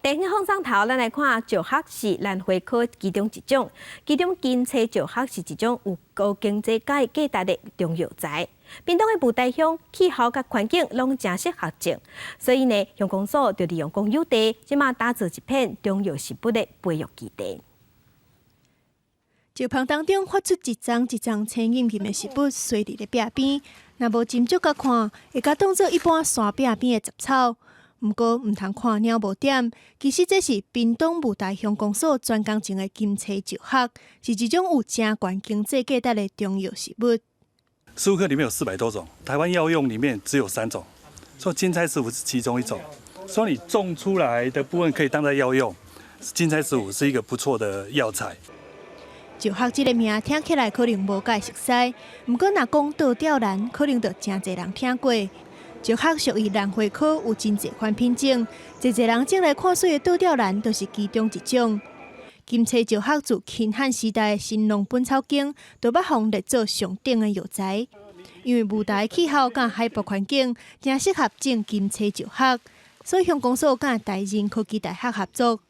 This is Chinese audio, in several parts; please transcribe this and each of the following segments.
电影放上头，咱来看石学是咱会考其中一种，其中金车石学是一种有高经济价值的中药材。屏东的雾台乡气候甲环境拢真适合种，所以呢，乡公所就利用公有地，即马打造一片中药食物的培育基地。石棚当中发出一张一张青艳艳的食物，随伫咧壁边。若无斟酌甲看，会甲当做一般山壁边的杂草。毋过毋通看鸟无点，其实这是屏东雾台乡公所专工种的金车石学，是一种有真悬经济价值的中药食物。食物科里面有400多种，台湾药用里面只有3种，所以金钗15是其中一种。所以你种出来的部分可以当作药用，金钗15是一个不错的药材。石学这个名听起来可能无介熟悉，毋过若讲倒吊兰，可能就真侪人听过。石学属于兰花科，有真侪款品种，侪人种来看水的倒吊兰都是其中一种。金车石学自秦汉时代的《神农本草经》就捌封列做上等的药材，因为雾台气候甲海拔环境正适合种金车石学，所以乡公所甲台仁科技大学合作，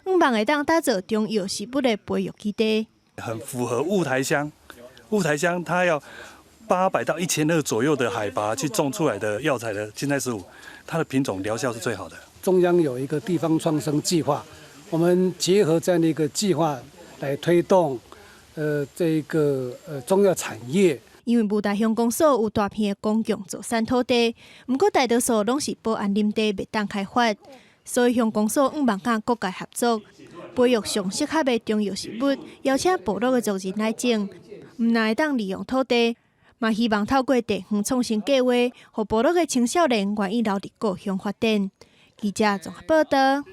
希望会当打造中药食物的培育基地。很符合雾台乡，雾台乡它要800到1200左右的海拔去种出来的药材的金钗15，它的品种疗效是最好的。中央有一个地方创生计划，我们结合这样的一个计划来推动，这个中药产业。因为雾台乡公所有大片的公共造山土地，不过大多数拢是保安林地未当开发，所以乡公所希望甲各界合作，培育上适合的中药食物，邀请部落的族人来种，毋但会当利用土地，嘛希望透过地方创新计划，让部落的青少年愿意留伫故乡发展。记者综合报道。